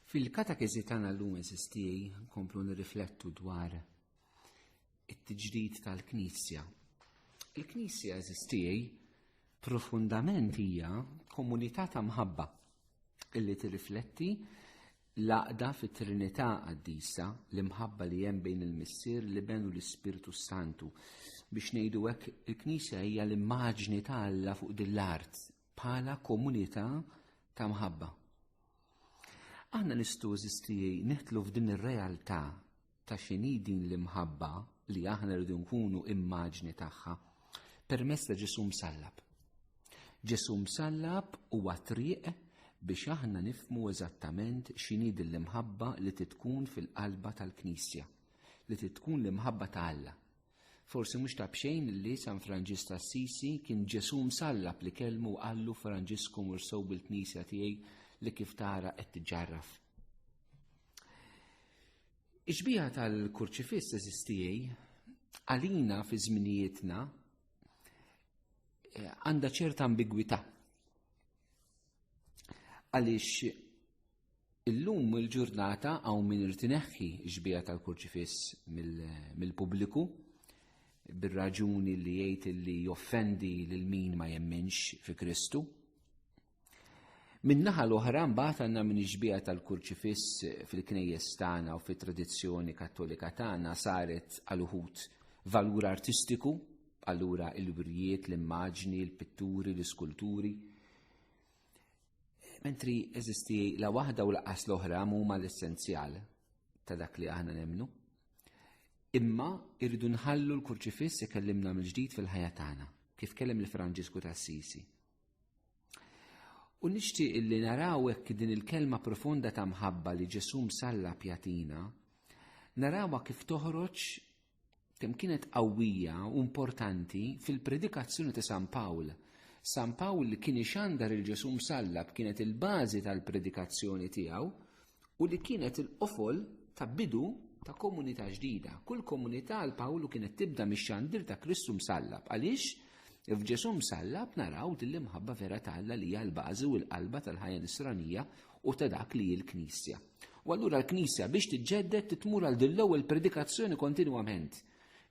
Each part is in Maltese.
Fil-katekezi tagħna llum eżistij nkomplu nirriflettu dwar it-tiġdid tal-Knisja. Il-Knisja eżistij profondament hija komunità ta' mħabba illi tirrifletti l-għaqda fit-Trinità qaddisa l-imħabba li hemm bejn il-Missier li benu l-Ispiritu Santu. Biex ngħidu hekk il-Knisja hija l-immaġni ta' Alla fuq dil-art bħala komunità ta' mħabba. Aħna nistgħu eżistij neħtlu f'din ir-realtà ta' x'inhi din l-imħabba li aħna rridu nkunu immaġni tagħha permezz ta' Ġesu msallab. Ġesu msallab huwa triq biex aħna nifhmu eżattament x'inhi din l-imħabba li titkun fil-qalba tal-Knisja, li titkun l-imħabba ta' Alla. Forsi mhux ta' bxejn li San Franġis ta' Assisi kien Ġesu msallab li kelmu qallu Franġisku mursew bil-Knisja tiegħi li kif tara qed tiġġarraf. Ix-xbieħa tal-kurċifiss eżistijej għalina fi żminijietna għandha ċerta ambigwità. Għaliex illum il-ġurnata hawn min irid ineħħi x-xbieħa tal-kurċifiss mill-pubbliku bir-raġuni li jgħid li joffendi lil min ma jemminx fi Kristu. Min-naħa l-oħra mbagħad għandna min ix-xbieħa tal-kurċifiss fil-knejjes tagħna u fit-tradizzjoni kattolika tagħna saret għal uħud valur artistiku, allura l-wirjiet, l-immaġni, l-pitturi, l-iskulturi. Mentri eżisti la waħda u laqqas l-oħra huma l-essenzjal ta' dak li aħna nemmnu. Imma irridu nħallu l-kurċifiss ikellimna mill-ġdid fil-ħajja tagħna, kif kellem il-Franġisku ta' Assisi. U nixtieq illi naraw hekk din il-kelma profonda ta' mħabba li Ġesu msallab jagħtina, narawha kif toħroġ kemm kienet qawwija u importanti fil-predikazzjoni ta' San Pawl. San Pawl li kien ixandar il-Ġesu msallab kienet il-bażi tal-predikazzjoni tiegħu u li kienet il-qofol ta' bidu ta' komunità ġdida. Kull komunità għal Pawlu kienet tibda mix-xandir ta' Kristu msallab. Għaliex? F'Ġesu msallab naraw din l-imħabba vera ta' Alla li hija l-bażi u l-qalba tal-ħajja nisranija u ta' dak li hi l-Knisja. U allura l-Knisja biex tiġġedded titmur għal din l-ewwel predikazzjoni kontinwament.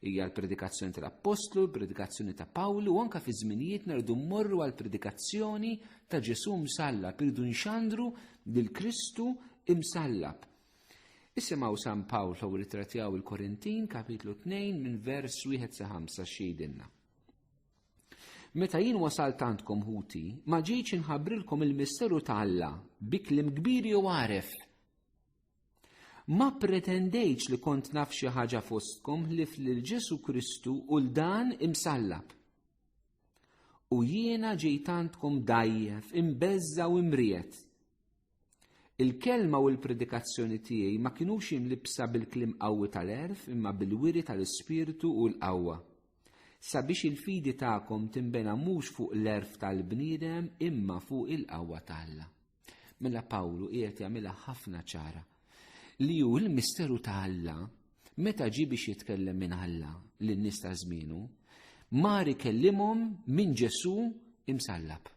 Hija l-predikazzjoni tal-Apostlu, l-predikazzjoni ta' Pawlu u anke fi żminijietna rridu mmorru għall predikazzjoni ta' Ġesu msallab, irridu nxandru lil Kristu imsallab. Isimgħu San Pawl fl-ewwel ittra tiegħu il-Korintin, kapitlu 2 minn vers 1 sa 5 x'jgħidilna. Meta jien wasalt għandkom ħuti, ma ġejtx inħabbrilkom il-misteru ta' Alla bi kliem kbir jew għaref. Ma pretendejtx li kont naf xi ħaġa fostkom ħlif lil Ġesu Kristu u l-dan imsallab. U jiena ġejt għandkom dajjef, imbeżza u imriet. Il-kelma u l-predikazzjoni tiegħi ma kinux imlibsa bil-kliem qawwi tal-erf imma bil-wiri tal-Ispiritu u l-qawwa. Sabiex il-fidi tagħkom tinbena mhux fuq l-erf tal-bniedem imma fuq il-qawwa ta' Alla. Mela Pawlu qiegħed jagħmilha ħafna ċara li hu l-misteru ta' Alla meta ġie biex jitkellem minn Alla lin-nies ta' żmienu mar ikellimhom minn Ġesu imsallab.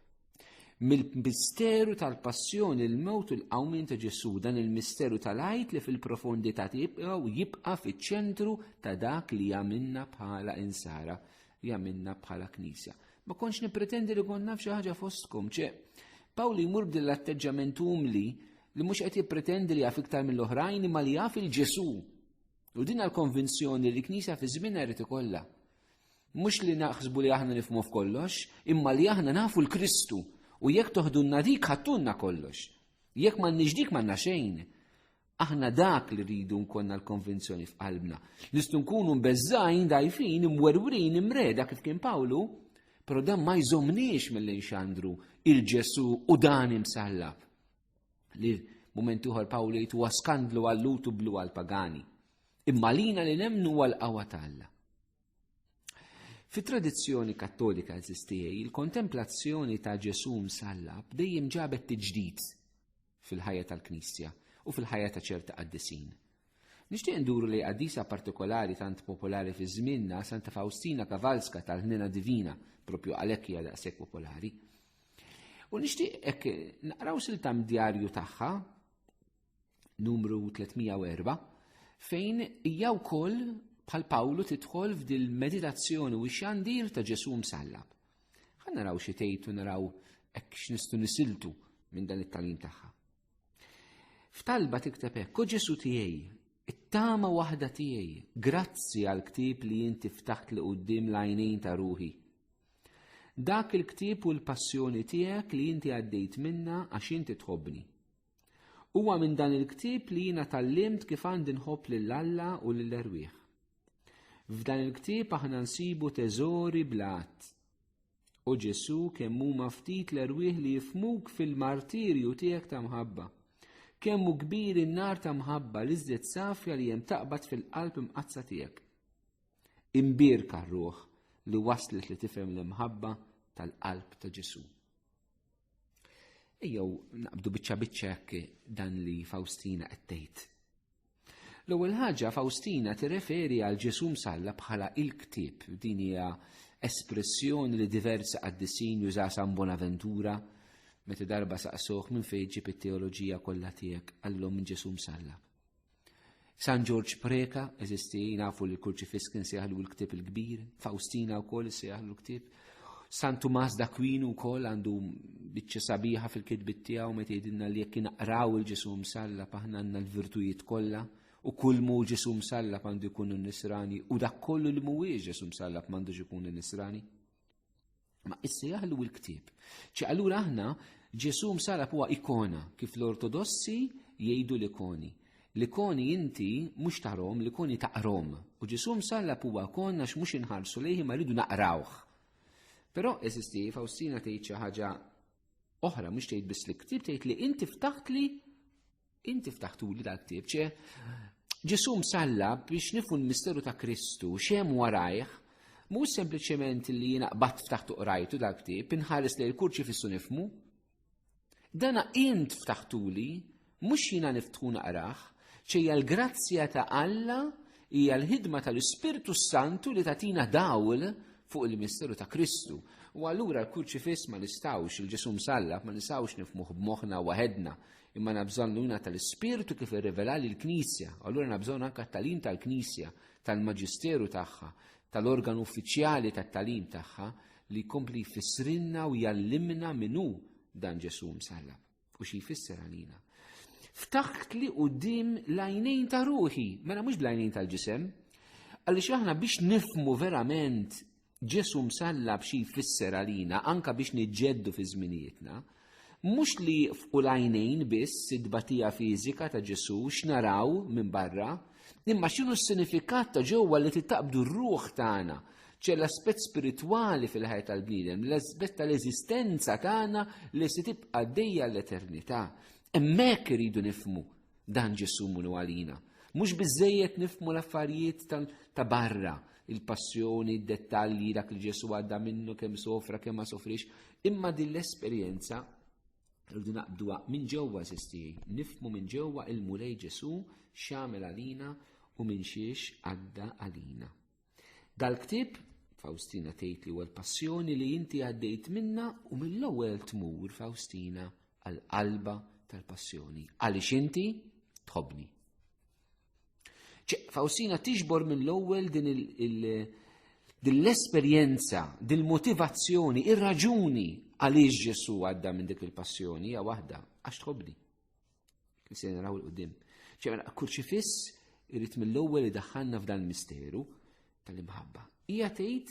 Mill-misteru tal-passjoni l-mewt u l-qawmien ta' Ġesu, dan il-misteru tal-għajt li fil-profondità jibqa' fiċ-ċentru ta' dak li jagħmilna bħala insara, jagħmilna bħala Knisja. Ma kontx nippretendi li kont naf xi ħaġa fostkom, Pawli jmur b'din l-atteġġament umli li mhux qed jippretendi li jaf iktar mill-oħrajn imma li jaf il-Ġesu. U din l-konvinzjoni li Knisja fi żmienha rid ikollha. Mhux li naħsbu li aħna nifhmu f'kollox, imma li aħna nafu l-Kristu. U jekk toħdunna dik ħattunna kollox. Jekk m'għandniex dik m'għandna xejn. Aħna dak li rridu nkonna l-konvinzjoni f'qalbna. Nistgħu nkunu mbeżżajn dajfin, imwerwrin, imreda kif kien Pawlu, però dan ma jżommniex milli nxandru il-Ġesu u dan imsallab. Li mument ieħor Pawlu jgħid huwa skandlu għall-lutu blu għall-pagani. Imma lina li nemmnu huwa l-qawwa ta' Alla. Fit-tradizzjoni kattolika eżistijej, il-kontemplazzjoni ta' Ġesu msallab dejjem ġabet tiġdid fil-ħajja tal-Knisja u fil-ħajja ta' ċerta qaddisin. Nixtieq nduru li qaddisa partikolari tant popolari fi żmienna Santa Faustina Kowalska tal-Ħnina Divina, propju għalhekk hija daqshekk popolari. U nixtieq hekk naqraw siltam djarju tagħha numru 304 fejn hija wkoll bħal Pawlu tidħol f'dil meditazzjoni u x-xandir ta' Ġesu msallab. Ħa naraw xi tgħid u naraw hekk x'nistgħu nisiltu minn dan it-tagħlim tagħha. F'talba tikteb hekk: Ġesu tiegħi, it-tama waħda tiegħi, grazzi għal ktieb li inti ftaħt li quddiem l-għajnejn ta' ruħi. Dak il-ktieb u l-passjoni tiegħek li inti għaddejt minna għax inti tħobbni. Huwa minn dan il-ktieb li jiena tallimt kif għandi nħobb lill-Alla u lill-Erwieħ. F'dan il-ktieb aħna nsibu teżori blat. U Ġesu kemm huma ftit l-erwieħ li jifhmuk fil-martirju tiegħek ta' mħabba. Kemm hu kbir in-nar ta' mħabba li żied safja li hemm taqbad fil-qalb imqazza tiegħek. Imbierka r-ruħ li waslet li tifhem l-imħabba tal-qalb ta' Ġesu. Ejjew naqbdu biċċa hekk dan li Fawstina qed tgħid. L-ewwel ħaġa Fawstina tirreferi għal Ġesu msallab bħala il-ktieb. Din hija espressjoni li diversi qaddisin juża San Bonaventura meta darba saqsuh minn fejn ġib it-teoloġija kollha tiegħek għallhom minn Ġesu msallab. San George Preka eżisti nafu li l-Kurċifiss kien sejħlu l-ktieb il-kbir, Fawstina wkoll sejħlu l-ktieb. San Tumas d'Aquino wkoll għandu biċċa sabiħa fil-kitbit tiegħu meta jgħidilna li jekk naqraw il-Ġesu msallab aħna għandna l-virtujiet kollha. U kull mu Ġesu msallab għandu jkun nisrani u dak kollu li mhuwiex Ġesu msallab m'għandux ikun nisrani. Ma issa jaħlu l-ktieb. Allura aħna Ġesu msallab huwa ikona kif l-Ortodossi jgħidu l-ikoni. L-ikoni inti mhux tarhom, l-ikoni taqrom. U Ġesu msallab huwa ikona għax mhux inħarsu lejhi ma rridu naqrawh. Però eżisti Fawstina tgħid xi ħaġa oħra mhux tgħid biss l-ktieb tgħid li inti ftaħtuli dal-ktieb. Ġesu msallab biex nifu l-misteru ta' Kristu x'hemm warajh, mhux sempliċement li jiena qabatt ftaħtu qrajtu dal-ktieb, inħares lejn il-Kurċifissu nifhmu. Dana int ftaħtuli, mhux jiena niftħu naqrah, hija l-grazzja ta' Alla hija l-ħidma tal-Ispirtu Santu li tagħtina dawl fuq il-misteru ta' Kristu. U allura l-Kurċifiss ma nistgħux il-Ġesu msallab ma nistgħux nifhmuh b'moħħna waħedna. Imma nabżon luna tal-Ispirtu kif irrivelali l-Knisja. Allura nabżon anke t-talim tal-Knisja, tal-Maġisteru tagħha, tal-organu uffiċjali tat-talim tagħha li jkompli jfissrilna u jallimna minnu dan Ġesu msallab. U xi jfisser għalina. Ftaħt li quddiem l-għajnejn ta' ruħi, mela mhux bl-għajnejn tal-ġisem, għaliex aħna biex nifhmu verament Ġesu msallab xi jfisser għalina anke biex niġġeddu fi żminijietna. Mhux li fuq l-għajnejn biss id-batija fiżika ta' Ġesu x'naraw minn barra, imma x'inhu s-sinifikat ta' ġewwa li titaqbdu r-ruħ tagħna, l-aspett spiritwali fil-ħajja tal-bniedem, l-aspett tal-eżistenza tagħna li se tibqa' għaddejja l-eternità. Hemmhekk iridu nifhmu dan Ġesu minnu għalina. Mhux biżżejjed nifhmu l-affarijiet ta' barra, il-passjoni, id-dettalji dak li Ġesu għadda minnu kemm sofra, kemm ma sofrix, imma din l-esperjenza rridu naqbduha minn ġewwa sistij, nifhmu minn ġewwa il-mulej Ġesu x'għamel għalina u minn xiex għadda għalina. Dal-ktieb Fawstina tgħid li huwa l-passjoni li inti għaddejt minna u mill-ewwel tmur Fawstina għall-qalba tal-passjoni. Għaliex inti tħobbni. Fawstina tiġbor mill-ewwel din l-esperjenza, din motivazzjoni, ir-raġuni għaliex Ġesu għadda minn dik il-passjoni hija waħda għax tħobbni. Se naraw il-qudiem. Kurċifiss irid mill-ewwel idaħħalna f'dan il-misteru tal-imħabba. Hija tgħid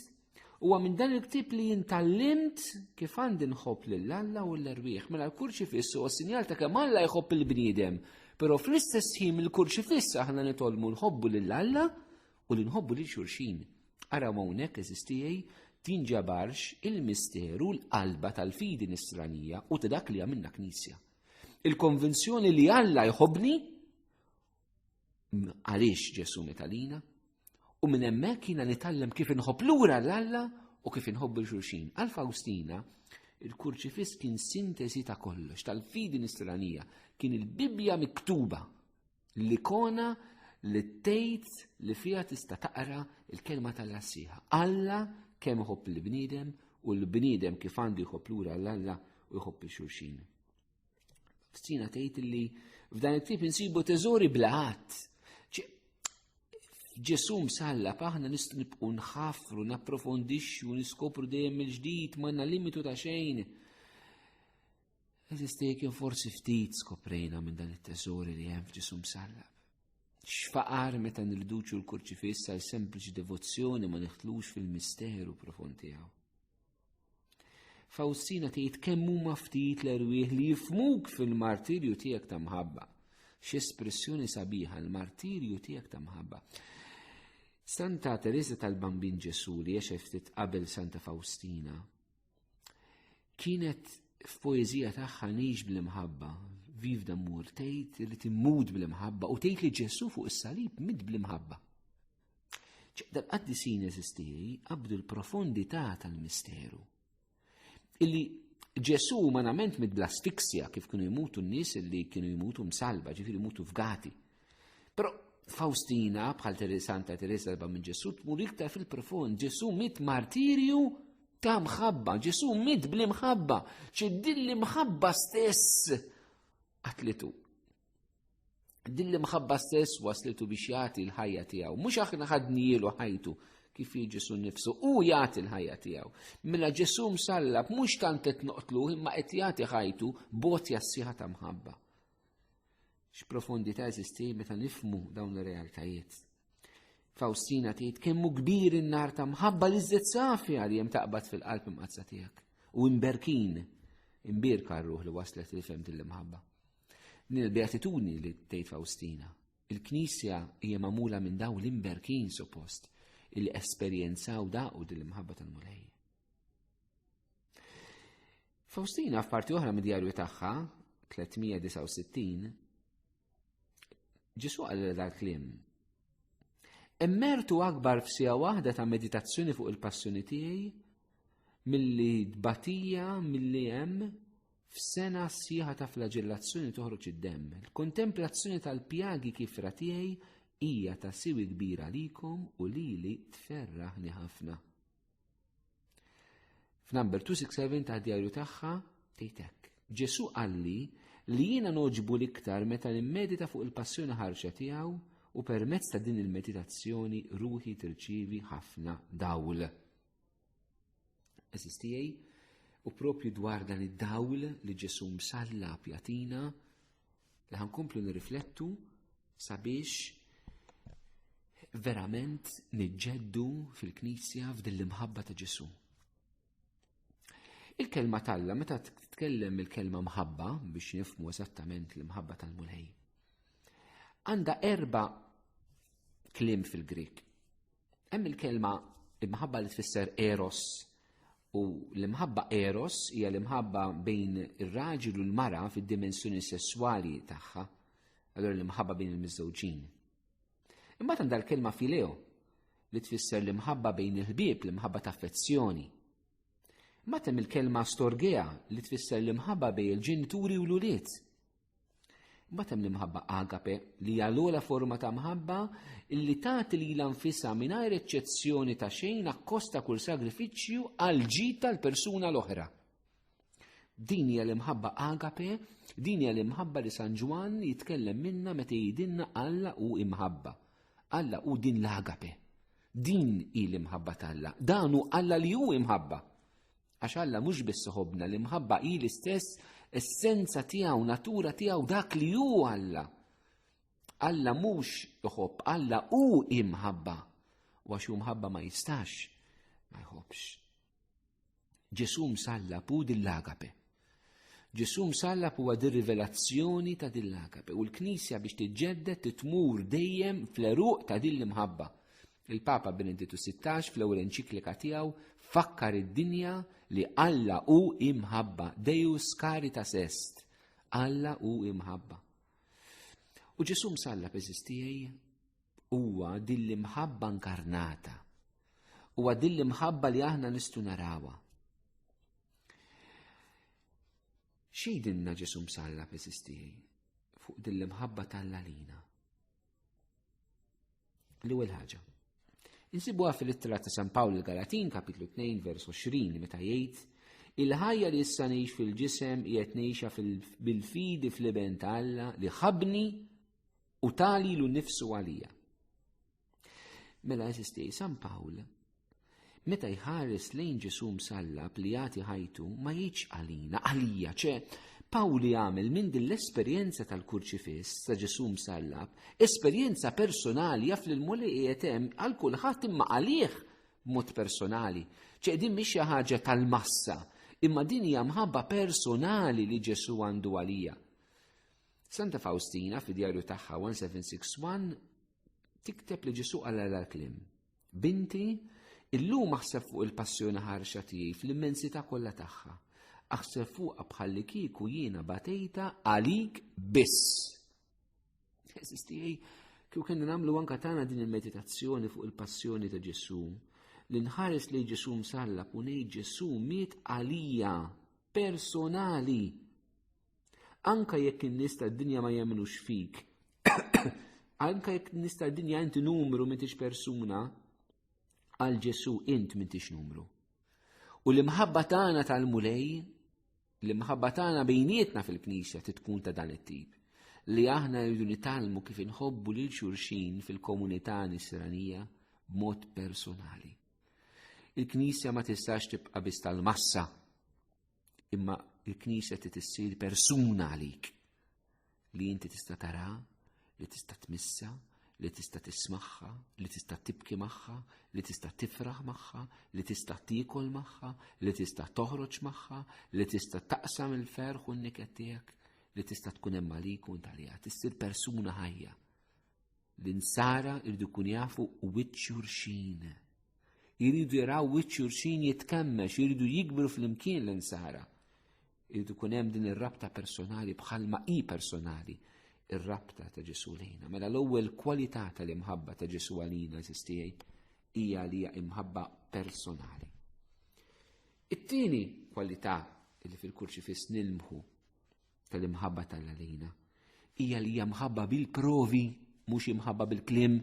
huwa minn dan il-ktieb li jintallimt kif għandi nħobb lill-Alla u l-Erwieħ. Mela l-Kurċifiss huwa sinjal ta' kemm Alla jħobb il-bniedem, però fl-istess ħin il-Kurċifiss aħna nitolmu nħobbu lill-Alla u li nħobbu lil xulxin. Ara hawnhekk eżistijej tinġabarx il-misteru l-qalba tal-fidi nisranija u ta' dak li għamilna Knisja. Il-konvinzjoni li Alla jħobbni għaliex Ġesu metalina u minn hemmhekk jiena nitgħallem kif inħobb lura l-Alla u kif inħobb il-xulxin. Għal Fawstina il-Kurċifiss kien sintesi ta' kollox tal-fidi nisranija, kien il-Bibja miktuba, l-ikona li tgħid li fiha tista' taqra il-kelma tal-Assieħa. Alla kemm iħobb il-bniedem u l-bniedem kif għandu jħobb lura l-Alla u jħobb il-xulxin. Fawstina tgħid li f'dan it-ktieb insibu teżori blaqat. Ġesu msallab aħna nistgħu nibqgħu nħaffru, napprofondixxu, niskopru dejjem il-ġdid m'għandna limitu ta' xejn. Kien forsi ftit skoprejna minn dan it-teżori li hemm f'Ġesu msallab. X'faqar meta nirduċu l-kurċifiss għal sempliċi devozzjoni ma neħtlux fil-misteru profond tiegħu. Fawstina tgħid kemm huma ftit l-erwieħ li jifhmuk fil-martirju tiegħek ta' mħabba. X'espressjoni sabiħa l-martirju tiegħek ta' mħabba. Santa Teresa tal-Bambin Ġesu li għexa ftit qabel Santa Fawstina kienet f'poeżija tagħha nix bl-imħabba, viv d'amur, tgħid li timmut bl-imħabba u tgħid li Ġesu fuq is-salib mid bl-imħabba. Dal-qaddisin eżistieri qabdu l-profondità tal-misteru. Illi Ġesu umanament mid bl-asfiksja kif kienu jmutu n-nies illi kienu jmutu msalba, ġifieri jmutu f'gati. Però Fawstina bħal Santa Teresa tal-Bambin Ġesu tmur iktar fil-profond. Ġesu mit martirju ta' mħabba, Ġesu mit bl-imħabba, dilli mħabba stess qatlitu. Dilli mħabba stess waslitu biex jagħti l-ħajja tiegħu. Mhux aħna ħadnielu ħajtu kif Ġesu nnifsu u jagħti l-ħajja tiegħu. Mela Ġesu msallab mhux tant qed noqtluh imma qed jagħti ħajtu bogħod jassiħa ta' mħabba. X'profondità eżisti meta nifhmu dawn ir-realtajiet. Fawstina tgħid kemm hu kbir in-nar ta' mħabba li żżed safja li hemm taqbad fil-qalb imqazza tiegħek. U imberkin, imbirka r-ruħ li waslet li fehm il-mħabba. Din il-beatitudni li tgħid Fawstina. Il-Knisja hija magħmula minn dawn l-imberkin suppost illi esperjenzaw daqu dil-imħabba tal-Mulej. Fawstina f'parti oħra mid-djarju tagħha 369 Ġesu qal dal-kliem. Emmertu akbar f'sija waħda ta' meditazzjoni fuq il-passjoni tiegħi milli tbatija milli hemm f'sena sieħa ta' flagellazzjoni toħroġ id-demm. Il-kontemplazzjoni tal-pjagi kifra tiegħi hija ta' siwi kbira likom u lili tferraħni ħafna. F'number 267 ta' djarju tagħha tgħid hekk. Ġesu qalli li jiena noġbu l-iktar meta nimmedita fuq il-passjoni ħarxa tiegħu u permezz ta' din il-meditazzjoni ruħi tirċievi ħafna dawl. Eżistijaj u propju dwar dan id-dawl li Ġesu msallab jagħtina li ħankomplu nirriflettu sabiex verament niġġeddu fil-Knisja f'din l-imħabba ta' Ġesu. Il-kelma Alla meta titkellem il-kelma mħabba biex nifhmu eżattament l-imħabba tal-Mulej. Għandha 4 kliem fil-Grik. Hemm il-kelma imħabba li tfisser eros u l-imħabba eros hija l-imħabba bejn ir-raġel u l-mara fid-dimensjoni sesswali tagħha, allura l-imħabba bejn il-miżżewġin. Imbagħad għandha l-kelma fileo li tfisser l-imħabba bejn il-ħbieb, l-imħabba ta' affezzjoni. Matem il-kelma storgea li tfisser l-imħabba bejn il-ġenituri u l-ulied. Matem l-imħabba agape li hija l-ogħla forma ta' mħabba illi tagħti lilha nfisha mingħajr eċċezzjoni ta' xejn akkosta kull sagrifiċċju għal ġid tal-persuna l-oħra. Din hija l-imħabba agape, din hija l-imħabba li San Ġwan jitkellem minnha meta jgħidilna Alla hu imħabba. Alla hu din l-agape. Din hi l-imħabba tal-Alla. Dan hu Alla li hu imħabba. Għax Alla mhux biss ħobna l-imħabba hi l-istess essenza tiegħu, natura tiegħu dak li hu Alla. Alla mhux iħobb, Alla hu imħabba. U għax hu mħabba ma jistax ma jħobbx. Ġesu msallab hu din l-agape. Ġesu msallab huwa din rivelazzjoni ta' din l-agape u l-Knisja biex tiġġedded titmur dejjem fl-eruq ta' din l-imħabba. Il-Papa Benedittu XVI fl-ewwel enċiklika tiegħu fakkar id-dinja li Alla hu imħabba, Deus caritas est, Alla hu imħabba. U Ġesu msallab eżistijaj huwa din l-imħabba inkarnata, huwa din l-imħabba li aħna nistgħu narawha. Xejdilna Ġesu msallab eżistijaj fuq din l-imħabba tal-Alla lina. L-ewwel ħaġa. Insibuha fil-Ittra ta' San Pawl il-Galatin, kapitlu 2, vers 20, meta jgħid: il-ħajja li issa ngħix fil-ġisem qiegħed ngħixha bil-fidi fl-iben ta' Alla li ħabni u tali lu nnifsu għalija. Mela eżisti San Pawl meta jħares lejn Ġesu msallab li jagħti ħajtu ma jgħidx għalija ċe Pawl jagħmel minn din l-esperjenza tal-kurċifiss ta' Ġesu msallab, esperjenza personali jaf li l-mulej qiegħed hemm għal kulħadd imma għalih b'mod personali. ċe din mhix xi ħaġa tal-massa, imma din hija mħabba personali li Ġesu għandu għalija. Santa Faustina fid-djarju tagħha 1761 tikteb li Ġesu qal l-kliem: Binti, illum aħseb fuq il-passjoni ħarxa tiegħi fl-immensità kollha tagħha. Aħseb fuqha bħalli kieku jiena batejta għalik biss. Eżistijej, kieku kienna nagħmlu anke tagħna din il-meditazzjoni fuq il-passjoni ta' Ġesu, li nħares lejn Ġesu msallab u ngħid Ġesu miet għalija personali. Anke jekk in-nies tad-dinja ma jemnux fik, anke jekk in-nies tad-dinja inti numru m'intix persuna, għal Ġesu int m'intix numru. U l-imħabba tagħna tal-mulej, l-imħabba tagħna bejnietna fil-Knisja tkun ta' dan it-tip, li aħna rridu nitalmu kif inħobbu lil xulxin fil-komunità nisranija b'mod personali. Il-Knisja ma tistax tibqa' biss tal-massa, imma il-Knisja tissir persuna għalik li inti tista' tara, li tista' tmissa, li tista' tismaħħa, li tista' tibki magħha, li tista' tifraħ magħha, li tista' tiekol magħha, li tista' toħroġ magħha, li tista' taqsam il-ferħ u n-niket tiegħek, li tista' tkun hemm għalik u int għaliha, tissir persuna ħajja. L-insara jridu jkunu jafu wiċċ xulxin. Jridu jaraw wiċċ xulxin jitkemmex, jridu jikbru fl-imkien l-insara. Jridu jkun hemm din ir-rabta personali bħalma hi personali. Ir-rabta ta' Ġesu lejna. Mela l-ewwel kwalità tal-imħabba ta' Ġesu għalina eżistijej hija li hija imħabba personali. It-tieni kwalità li fil-kurċifiss nilmħu tal-imħabba tal-għalina hija li hija mħabba bil-provi mhux imħabba bil-kliem.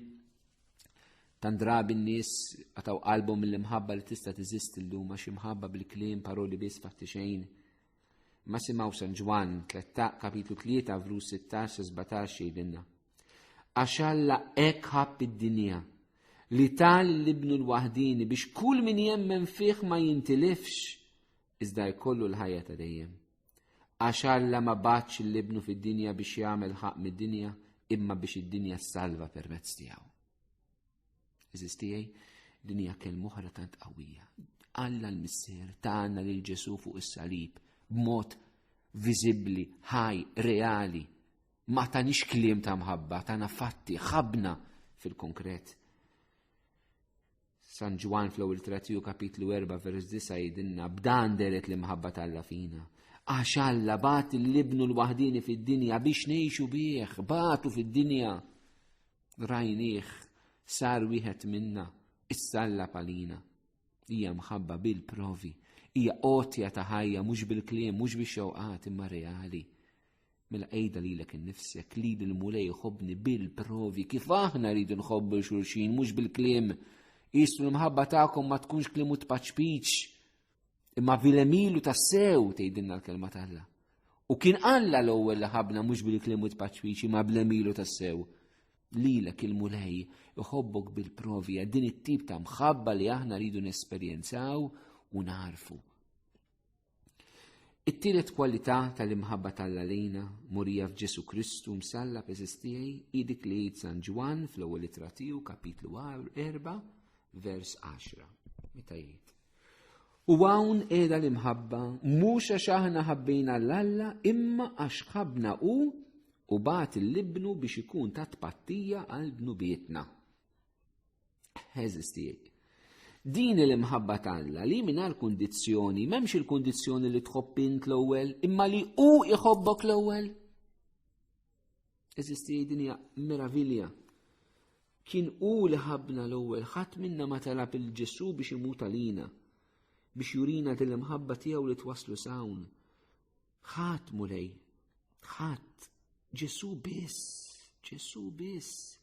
Tandrabi n-nies għataw qalbhom mill-imħabba li tista' teżisti llum għax imħabba bil-kliem paroli biss fatti xejn. Ma simaw San Ġwan, kapitlu 3, vru 16-17 jgħidilna. Għax Alla hekk ħabb id-dinja li tal l-ibnu l-waħdini biex kull min jemmen fih ma jintilifx iżda jkollu l-ħajja ta' dejjem. Għax Alla ma batx l-ibnu fid-dinja biex jagħmel ħaq mid-dinja imma biex id-dinja ssalva permezz tiegħu. Eżistijej, dinja kelma oħra tant qawwija. Alla l-missier tagħna lil Ġesu fuq is-salib b'mod viżibbli, ħaj, reali. Ma tanix kliem ta' mħabba, tagħna fatti, ħabna fil-konkret. San Ġwan fl-ewwel Tratiju kapitlu 4 vers 9 jgħidilna b'dan deret l-imħabba tal-Alla fina. Għax Alla bat l-ibnu l-waħdini fid-dinja biex ngħixu bih, batu fid-dinja. Rajnieh sar wieħed minna, issalla palina. Hija mħabba bil-provi. Hija qotja ta' ħajja mhux bil-kliem, mhux bix-xewqat imma reali. Mela qejda lilek innifsek li l-mulej jħobbni bil-provi kif aħna rridu nħobbu xulxin mhux bil-kliem. Qisu l-mħabba tagħkom ma tkunx kliem u tpaċpiċ, imma bil-emilu tas-sew tgħidilna l-kelma tal-Alla. U kien Alla l-ewwel li ħabna mhux bil-kliem u tpaċpiċ imma bl-emilu tas-sew. Lilek il-mulej jħobbok bil-provi din it-tip ta' mħabba li aħna rridu nesperjenzaw u narfu. It-tielet kwalità tal-imħabba tal-għalina murija f'Ġesu Kristu msallab eżistijaj dik li jgħid San Ġwan fl-ewwel Ittra tiegħu kapitlu 4 vers 10. Meta jgħid: U hawn qiegħda l-imħabba mhux għax aħna ħabbejna l-Alla imma għax ħabna u bat l-ibnu biex ikun ta' tpattija għal bnubietna. Eżistijaj. Din l-imħabba tagħna li mingħajr kundizzjoni, m'hemmx il-kundizzjoni li tħobb int l-ewwel, imma li hu jħobbok l-ewwel. Eżisti din hija meravilja. Kien hu li ħabna l-ewwel, ħadd minna ma talab il-Ġesu biex imut għalina, biex jurina din l-imħabba tiegħu li twaslu sawn. Ħadd mulej, ħadd Ġesu biss.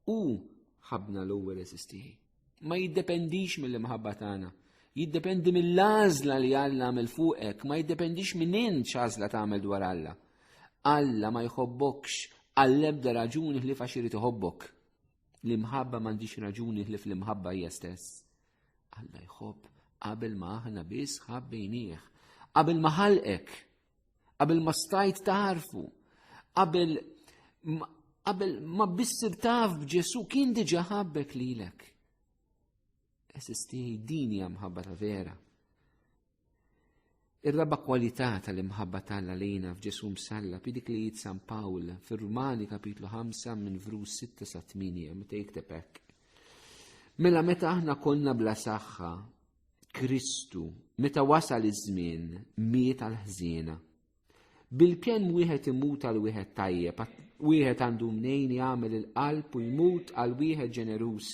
Hu ħabna l-ewwel eżisti. Ma jiddependix mill-imħabba tagħna. jiddependi mill-għażla li Alla għamel fuqek, ma jiddependix minn int x'għażla tagħmel dwar Alla. Alla ma jħobbokx għall-ebda raġuni li fax irid iħobbok. L-imħabba m'għandix raġuni li fl-imħabba hija stess. Alla jħobb qabel ma aħna biss ħabbejnieh, qabel ma ħalqek, qabel ma stajt tarfu, qabel ma bissir taf b'Ġesu kien diġà ħabbek lilek. Eżisti din hija mħabba ta' vera. Ir-raba kwalità tal-imħabba tagħna lejna f'Ġesu msalla dik li jgħid San Pawl fir-Rumani kapitlu 5 minn vrus 6 sa 8 meta jikteb hekk. Mela meta aħna konna bla saħħa, Kristu meta wasal iż-żmien miet għall-ħżiena. Bil-pjan wieħed imut għal wieħed tajjeb, wieħed għandu mnejn jagħmel il-qalb u jmut għal wieħed ġenerus.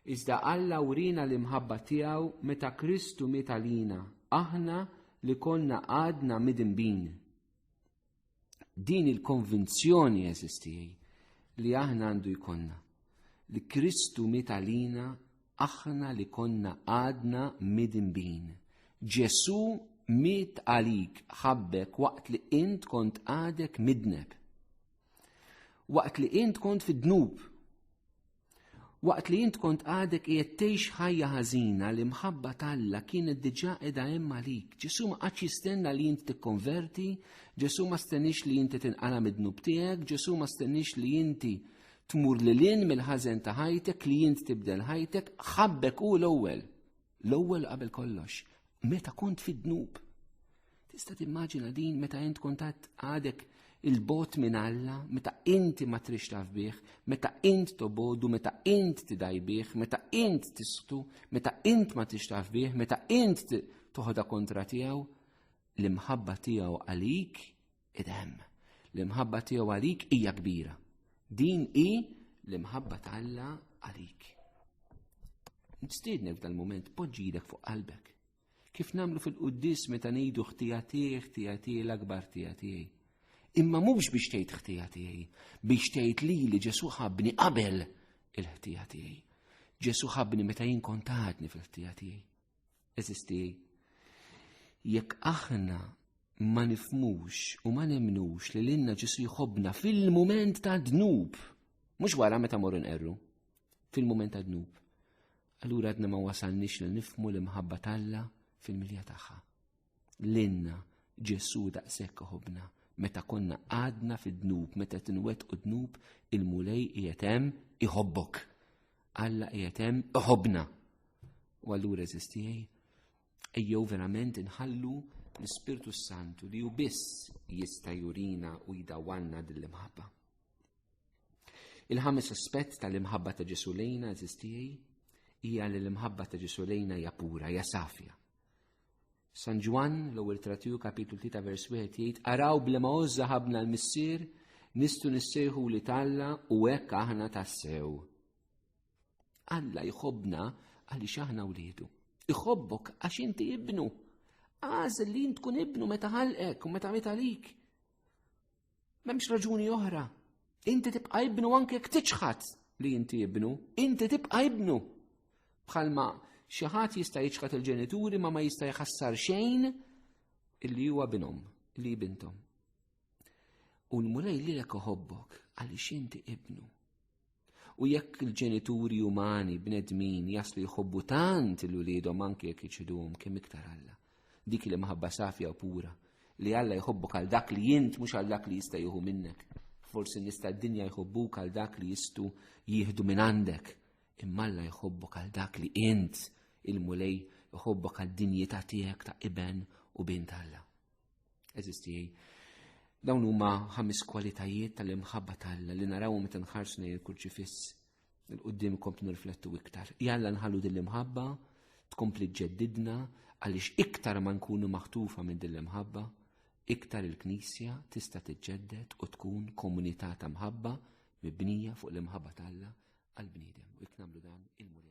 Iżda Alla urina l-imħabba tiegħu meta Kristu miet għalina, aħna li konna għadna midinbin. Din il-konvinzjoni eżistijaj li aħna għandu jkonna. Li Kristu miet għalina, aħna li konna għadna midinbin. Ġesu miet għalik ħabbek waqt li int kont għadek midneb. Waqt li int kont fid-dnub. Waqt li int kont għadek qiegħed tgħix ħajja ħażina li mħabba Alla kienet diġà qiegħda hemm għalik. Ġesu ma qadx jistenna li int tikkonverti, Ġesu ma stennix li inti tinqala mid-dnub tiegħek, Ġesu ma stennix li inti tmur lilin mill-ħażen ta' ħajtek, li int tibdel ħajtek, ħabbek hu l-ewwel qabel kollox, meta kont fid-dnub. Tista' timmaġina din meta int kont għadek il-bot minn Alla, meta inti ma trix taf bih, meta int tobodu, meta int tidaj bih, meta int tisqtu, meta int ma trix taf bih, meta int toħda kontra tiegħu, l-imħabba tiegħu għalik idhem. L-imħabba tiegħu għalik hija kbira. Din hi l-imħabba ta' Alla għalik. Nistiednek f'dal-mument poġġidek fuq qalbek. Kif nagħmlu fil-qudies meta ngħidu ħtija tiegħi l-akbar tija tiegħi. Imma mhux biex tgħid ħtija tiegħi, biex tgħid li Ġesu ħabbni qabel il-ħtija tiegħi. Ġesu ħabbni meta jien kont għadni fil-ħtija tiegħi. Eżisti, jekk aħna ma nifmux u ma nemnux li lilna Ġesu jħobbna fil-mument ta' dnub, mhux wara meta morru nqerru, fil-mument ta' dnub, allura għadna ma wasalniex li nifmu l-imħabba Alla fil-milja tagħha. Lilna Ġesu daqshekk ħobbna. Meta konna għadna fid-dnub, meta tinwettqu dnub, il-mulej qiegħed hemm iħobbok. Alla qiegħed hemm iħobbna. U allura eżistijaj, ejjew verament inħallu l-Ispirtu Santu li hu biss jista' jurina u jdawwanna dil-imħabba. Il-ħames aspett tal-imħabba ta' Ġesu lejna eżistijaj hija li l-imħabba ta' Ġesu lejna hija pura, hija safja. San Ġwan l-ewwel Tratiju kapitlu 3 vers 1 jgħid araw blema għoża ħabna l-missier nistu nissejħu li Alla u hekk aħna tassew. Alla jħobbna għaliex aħna wliedu. Iħobbok għax inti ibnu. Għażel li int tkun ibnu meta ħalqek u meta miet għalik. M'hemmx raġuni oħra. Inti tibqa' ibnu anke jekk tiċħad li inti ibnu, inti tibqa' ibnu. Bħalma xi ħadd jista' jiċħad il-ġenituri ma jista' jħassar xejn illi huwa binhom, li bintom. U l-mulej lilek iħobbok għaliex inti ibnu. U jekk il-ġenituri umani bnedmin jaslu jħobbu tant il-wliedhom anke jekk jiċħduhom kemm iktar Alla. Dik li maħabba safja u pura li Alla jħobbok għal dak li int mhux għal dak li jista' jieħu minnek. Forsi nista' d-dinja jħobbuk għal dak li jistu jieħdu minn għandek. Imma Alla jħobbok għal dak li int il-mulej jħobbok għal dinjità tiegħek ta' iben u bint Alla. Eżistijaj, dawn huma 5 kwalitajiet tal-imħabba Alla li narawhom meta nħarsu lejn il-kurċifiss. Il-qudiem ikomplu nirriflettu iktar. Jalla nħallu din l-imħabba tkompli tġeddidna għaliex iktar ma nkunu maħtufa minn din l-imħabba, iktar il-Knisja tista' tiġġedded u tkun komunità ta' mħabba mibnija fuq l-imħabba Alla għall-bniedem. U jekk nagħmlu dan il-mulej